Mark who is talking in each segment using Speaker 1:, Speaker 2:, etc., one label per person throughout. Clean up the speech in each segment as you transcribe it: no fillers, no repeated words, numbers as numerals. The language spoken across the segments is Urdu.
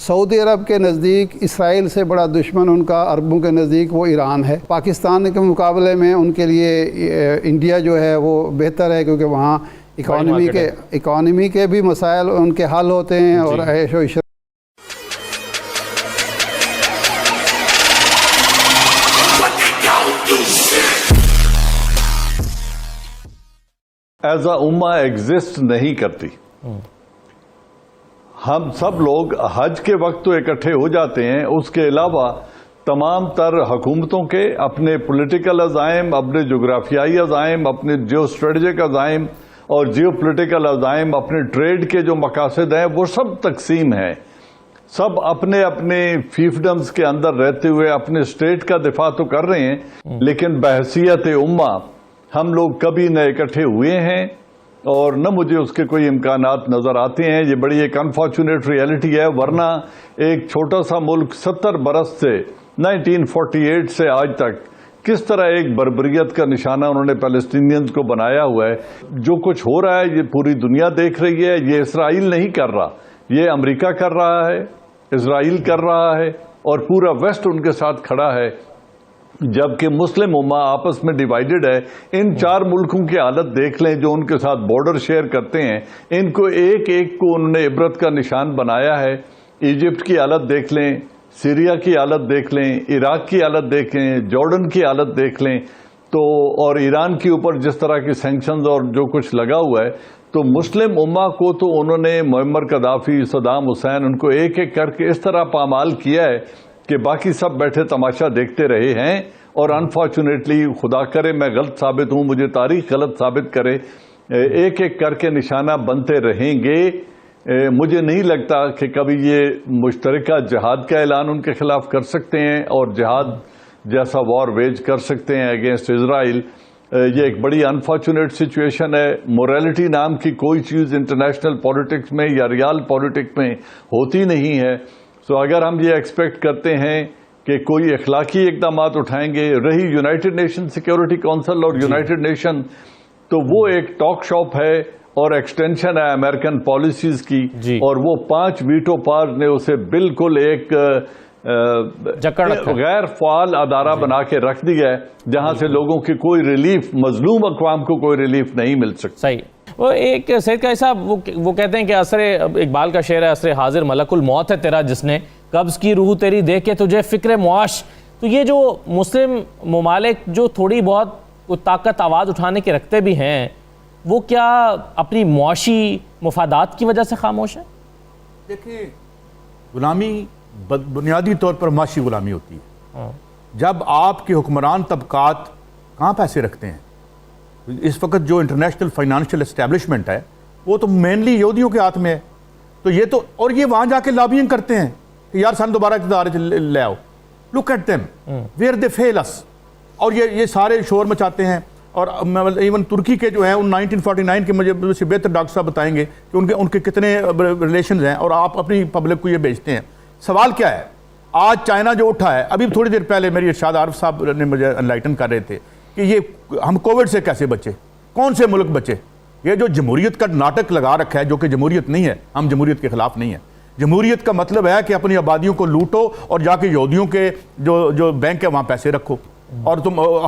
Speaker 1: سعودی عرب کے نزدیک اسرائیل سے بڑا دشمن ان کا عربوں کے نزدیک وہ ایران ہے. پاکستان کے مقابلے میں ان کے لیے انڈیا جو ہے وہ بہتر ہے، کیونکہ وہاں اکانومی کے بھی مسائل ان کے حل ہوتے ہیں اور عیش و عشرت.
Speaker 2: ایز اے امہ ایگزسٹ نہیں کرتی. ہم سب لوگ حج کے وقت تو اکٹھے ہو جاتے ہیں، اس کے علاوہ تمام تر حکومتوں کے اپنے پولیٹیکل عزائم، اپنے جغرافیائی عزائم، اپنے جیو اسٹریٹجک عزائم اور جیو پولیٹیکل عزائم، اپنے ٹریڈ کے جو مقاصد ہیں وہ سب تقسیم ہیں. سب اپنے اپنے فیفڈمز کے اندر رہتے ہوئے اپنے اسٹیٹ کا دفاع تو کر رہے ہیں، لیکن بحیثیت امہ ہم لوگ کبھی نہ اکٹھے ہوئے ہیں اور نہ مجھے اس کے کوئی امکانات نظر آتے ہیں. یہ بڑی ایک انفارچونیٹ ریئلٹی ہے، ورنہ ایک چھوٹا سا ملک 70 برس سے 1948 سے آج تک کس طرح ایک بربریت کا نشانہ انہوں نے پیلسٹینینز کو بنایا ہوا ہے. جو کچھ ہو رہا ہے یہ پوری دنیا دیکھ رہی ہے. یہ اسرائیل نہیں کر رہا، یہ امریکہ کر رہا ہے، اسرائیل کر رہا ہے اور پورا ویسٹ ان کے ساتھ کھڑا ہے، جبکہ مسلم امہ آپس میں ڈیوائیڈڈ ہے. ان 4 ملکوں کی حالت دیکھ لیں جو ان کے ساتھ بارڈر شیئر کرتے ہیں، ان کو ایک ایک کو انہوں نے عبرت کا نشان بنایا ہے. ایجپٹ کی حالت دیکھ لیں، سیریا کی حالت دیکھ لیں، عراق کی حالت دیکھ لیں، جارڈن کی حالت دیکھ لیں تو، اور ایران کے اوپر جس طرح کی سینکشنز اور جو کچھ لگا ہوا ہے. تو مسلم امہ کو تو انہوں نے معمر قذافی، صدام حسین، ان کو ایک ایک کر کے اس طرح پامال کیا ہے کہ باقی سب بیٹھے تماشا دیکھتے رہے ہیں. اور انفارچونیٹلی، خدا کرے میں غلط ثابت ہوں، مجھے تاریخ غلط ثابت کرے، ایک ایک کر کے نشانہ بنتے رہیں گے. مجھے نہیں لگتا کہ کبھی یہ مشترکہ جہاد کا اعلان ان کے خلاف کر سکتے ہیں اور جہاد جیسا وار ویج کر سکتے ہیں اگینسٹ اسرائیل. یہ ایک بڑی انفارچونیٹ سچویشن ہے. موریلٹی نام کی کوئی چیز انٹرنیشنل پولیٹکس میں یا ریال پولیٹکس میں ہوتی نہیں ہے. سو اگر ہم یہ ایکسپیکٹ کرتے ہیں کہ کوئی اخلاقی اقدامات اٹھائیں گے، رہی یونائٹڈ نیشن سیکیورٹی کونسل اور یونائٹڈ نیشن، تو وہ ایک ٹاک شاپ ہے اور ایکسٹینشن ہے امریکن پالیسیز کی، اور وہ 5 ویٹو پاورز نے اسے بالکل ایک غیر فعال ادارہ بنا کے رکھ دیا ہے جہاں سے لوگوں کی کوئی ریلیف، مظلوم اقوام کو کوئی ریلیف نہیں مل سکتی.
Speaker 3: صحیح. وہ ایک سید قاضی صاحب وہ کہتے ہیں کہ عصر اقبال کا شعر ہے، عصر حاضر ملک الموت ہے تیرا جس نے قبض کی روح تیری دیکھ کے تجھے فکر معاش. تو یہ جو مسلم ممالک جو تھوڑی بہت طاقت آواز اٹھانے کے رکھتے بھی ہیں، وہ کیا اپنی معاشی مفادات کی وجہ سے خاموش ہیں؟
Speaker 4: دیکھیں، غلامی بنیادی طور پر معاشی غلامی ہوتی ہے. جب آپ کے حکمران طبقات کہاں پیسے رکھتے ہیں؟ اس وقت جو انٹرنیشنل فائنانشل اسٹیبلشمنٹ ہے وہ تو مینلی یہودیوں کے ہاتھ میں ہے. تو یہ تو، اور یہ وہاں جا کے لابینگ کرتے ہیں کہ یار سن دوبارہ اقتدار لے آؤ. Look at them where they feel us. اور یہ سارے شور مچاتے ہیں. اور ایون ترکی کے جو ہیں ان 1949 کے مجھے بہتر ڈاکٹر صاحب بتائیں گے کہ ان کے کتنے ریلیشنز ہیں، اور آپ اپنی پبلک کو یہ بھیجتے ہیں. سوال کیا ہے؟ آج چائنا جو اٹھا ہے، ابھی تھوڑی دیر پہلے میری ارشاد عارف صاحب نے مجھے انلائٹن کر رہے تھے کہ یہ ہم کووڈ سے کیسے بچے، کون سے ملک بچے. یہ جو جمہوریت کا ناٹک لگا رکھا ہے، جو کہ جمہوریت نہیں ہے، ہم جمہوریت کے خلاف نہیں ہیں. جمہوریت کا مطلب ہے کہ اپنی آبادیوں کو لوٹو اور جا کے یہودیوں کے جو بینک ہے وہاں پیسے رکھو، اور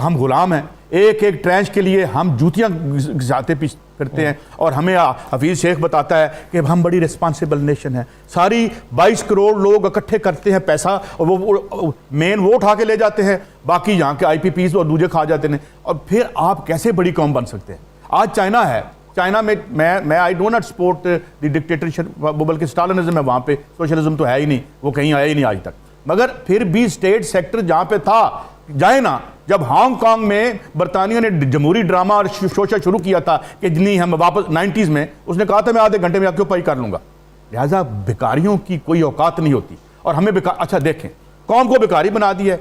Speaker 4: ہم غلام ہیں. ایک ایک ٹرینچ کے لیے ہم جوتیاں گھساتے پھرتے ہیں. اور ہمیں حفیظ شیخ بتاتا ہے کہ ہم بڑی ریسپانسیبل نیشن ہے. ساری 22 کروڑ لوگ اکٹھے کرتے ہیں پیسہ، اور وہ مین وہ اٹھا کے لے جاتے ہیں، باقی یہاں کے IPPs اور دوسرے کھا جاتے ہیں. اور پھر آپ کیسے بڑی قوم بن سکتے ہیں؟ آج چائنا ہے، چائنا میں I do not support the dictatorship, بلکہ اسٹالنزم ہے وہاں پہ، سوشلزم تو ہے ہی نہیں، وہ کہیں آیا ہی نہیں آج تک. مگر پھر بھی اسٹیٹ سیکٹر جہاں پہ تھا، جائے نا. جب ہانگ کانگ میں برطانیہ نے جمہوری ڈرامہ اور شوشہ شروع کیا تھا کہ نہیں ہم واپس 90s میں، اس نے کہا تھا میں آدھے گھنٹے میں آکیوپائی کر لوں گا. لہٰذا بیکاریوں کی کوئی اوقات نہیں ہوتی. اور ہمیں اچھا دیکھیں، قوم کو بیکاری بنا دی ہے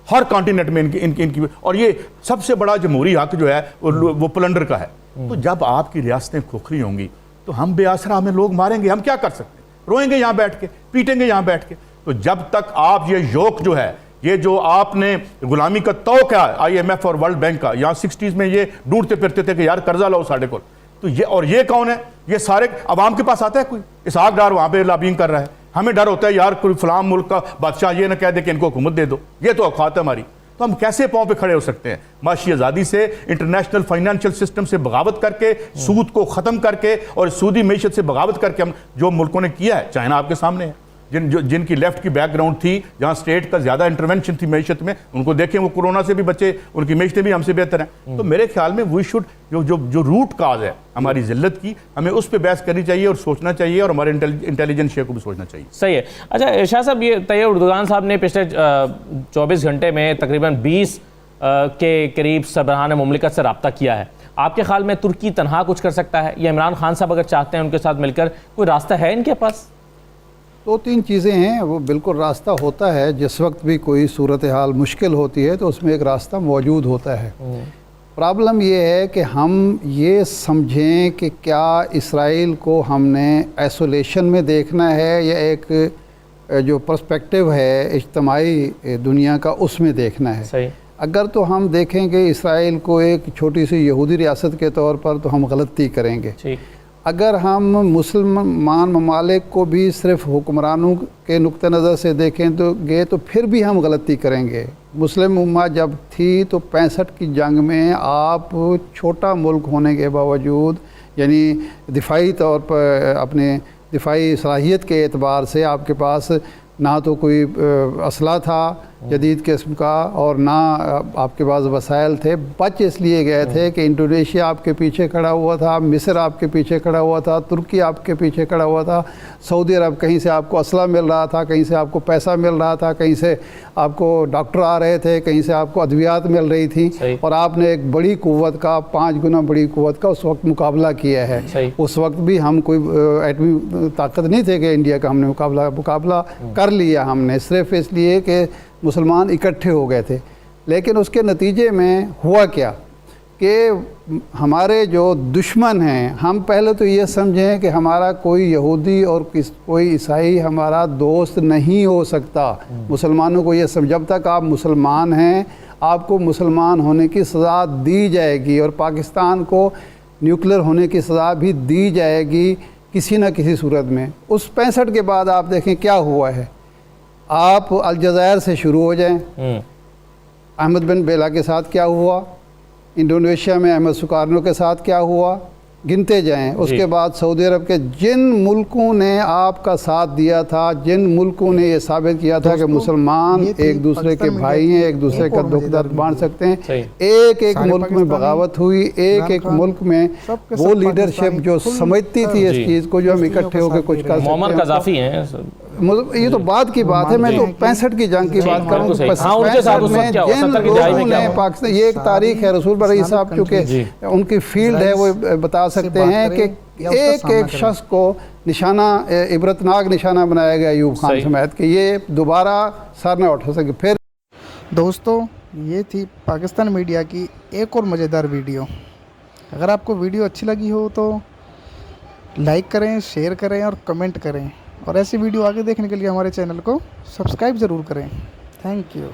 Speaker 4: ہر کانٹیننٹ میں ان کی. اور یہ سب سے بڑا جمہوری حق جو ہے وہ پلنڈر کا ہے. تو جب آپ کی ریاستیں کھوکھری ہوں گی تو ہم بے آسرا ہمیں لوگ ماریں گے. ہم کیا کر سکتے ہیں؟ روئیں گے یہاں بیٹھ کے، پیٹیں گے یہاں بیٹھ کے. تو جب تک آپ یہ یوک جو ہے، یہ جو آپ نے غلامی کا توق ہے IMF اور ورلڈ بینک کا، یہاں 60s میں یہ ڈھونڈتے پھرتے تھے کہ یار قرضہ لاؤ ساڑھے کو. تو یہ کون ہے؟ یہ سارے عوام کے پاس آتا ہے کوئی؟ اسحاق ڈار وہاں پہ لابینگ کر رہا ہے. ہمیں ڈر ہوتا ہے یار کوئی فلاں ملک کا بادشاہ یہ نہ کہہ دے کہ ان کو حکومت دے دو، یہ تو اوقات ہے ہماری. تو ہم کیسے پاؤں پہ کھڑے ہو سکتے ہیں؟ معاشی آزادی سے، انٹرنیشنل فائنینشیل سسٹم سے بغاوت کر کے، سود کو ختم کر کے اور سودی معیشت سے بغاوت کر کے ہم جو ملکوں نے کیا ہے، چائنا آپ کے سامنے ہے، جن کی لیفٹ کی بیک گراؤنڈ تھی، جہاں اسٹیٹ کا زیادہ انٹرونشن تھی معیشت میں، ان کو دیکھیں وہ کورونا سے بھی بچے، ان کی معیشتیں بھی ہم سے بہتر ہیں. تو میرے خیال میں وی شوڈ جو روٹ کاز ہے ہماری ذلت کی، ہمیں اس پہ بحث کرنی چاہیے اور سوچنا چاہیے، اور ہمارے انٹیلیجنس شیئر کو بھی سوچنا چاہیے.
Speaker 3: صحیح ہے. اچھا شاہ صاحب، یہ طیب اردگان صاحب نے پچھلے 24 گھنٹے میں تقریباً 20 کے قریب سربراہان مملکت سے رابطہ کیا ہے. آپ کے خیال میں ترکی تنہا کچھ کر سکتا ہے، یا عمران خان صاحب اگر چاہتے ہیں ان کے ساتھ مل کر کوئی راستہ ہے ان کے پاس؟
Speaker 1: 2-3 چیزیں ہیں، وہ بالکل راستہ ہوتا ہے. جس وقت بھی کوئی صورتحال مشکل ہوتی ہے تو اس میں ایک راستہ موجود ہوتا ہے. پرابلم یہ ہے کہ ہم یہ سمجھیں کہ کیا اسرائیل کو ہم نے ایسولیشن میں دیکھنا ہے یا ایک جو پرسپیکٹیو ہے اجتماعی دنیا کا اس میں دیکھنا ہے.
Speaker 3: صحیح.
Speaker 1: اگر تو ہم دیکھیں کہ اسرائیل کو ایک چھوٹی سی یہودی ریاست کے طور پر، تو ہم غلطی کریں گے. اگر ہم مسلمان ممالک کو بھی صرف حکمرانوں کے نقطہ نظر سے دیکھیں تو پھر بھی ہم غلطی کریں گے. مسلم امت جب تھی تو 65 کی جنگ میں آپ چھوٹا ملک ہونے کے باوجود، یعنی دفاعی طور پر اپنے دفاعی صلاحیت کے اعتبار سے آپ کے پاس نہ تو کوئی اسلحہ تھا جدید قسم کا، اور نہ آپ کے پاس وسائل تھے. بچ اس لیے گئے تھے کہ انڈونیشیا آپ کے پیچھے کھڑا ہوا تھا، مصر آپ کے پیچھے کھڑا ہوا تھا، ترکی آپ کے پیچھے کھڑا ہوا تھا، سعودی عرب کہیں سے آپ کو اسلحہ مل رہا تھا، کہیں سے آپ کو پیسہ مل رہا تھا، کہیں سے آپ کو ڈاکٹر آ رہے تھے، کہیں سے آپ کو ادویات مل رہی تھیں. اور آپ نے ایک بڑی قوت کا، 5 گنا بڑی قوت کا اس وقت مقابلہ کیا ہے. اس وقت بھی ہم کوئی ایٹمی طاقت نہیں تھے کہ انڈیا کا ہم نے مقابلہ کر لیا ہم نے، صرف اس لیے کہ مسلمان اکٹھے ہو گئے تھے. لیکن اس کے نتیجے میں ہوا کیا کہ ہمارے جو دشمن ہیں، ہم پہلے تو یہ سمجھیں کہ ہمارا کوئی یہودی اور کوئی عیسائی ہمارا دوست نہیں ہو سکتا. مسلمانوں کو یہ جب تک آپ مسلمان ہیں آپ کو مسلمان ہونے کی سزا دی جائے گی، اور پاکستان کو نیوکلیر ہونے کی سزا بھی دی جائے گی کسی نہ کسی صورت میں. اس 65 کے بعد آپ دیکھیں کیا ہوا ہے. آپ الجزائر سے شروع ہو جائیں، احمد بن بیلا کے ساتھ کیا ہوا، انڈونیشیا میں احمد سکارنو کے ساتھ کیا ہوا، گنتے جائیں. اس کے بعد سعودی عرب کے جن ملکوں نے آپ کا ساتھ دیا تھا، جن ملکوں نے یہ ثابت کیا تھا کہ مسلمان ایک دوسرے کے بھائی ہیں، ایک دوسرے کا دکھ درد بانٹ سکتے ہیں، ایک ملک میں بغاوت ہوئی، ایک ملک میں وہ لیڈرشپ جو سمجھتی تھی اس چیز کو، جو ہم اکٹھے ہو کے کچھ کر سکتے ہیں.
Speaker 3: معمر قذافی ہیں،
Speaker 1: یہ تو بعد کی بات ہے. میں تو 65 کی جنگ کی بات کروں. 65 میں جن لوگوں نے پاکستان، یہ ایک تاریخ ہے. رسول بھائی صاحب چونکہ ان کی فیلڈ ہے، وہ بتا سکتے ہیں کہ ایک شخص کو نشانہ، عبرتناک نشانہ بنایا گیا ایوب خان سمیت، کہ یہ دوبارہ سر نہ اٹھا سکے. پھر
Speaker 5: دوستو، یہ تھی پاکستان میڈیا کی ایک اور مزیدار ویڈیو. اگر آپ کو ویڈیو اچھی لگی ہو تو لائک کریں، شیئر کریں اور کمنٹ کریں، اور ایسی ویڈیو آگے دیکھنے کے لیے ہمارے چینل کو سبسکرائب ضرور کریں. Thank you.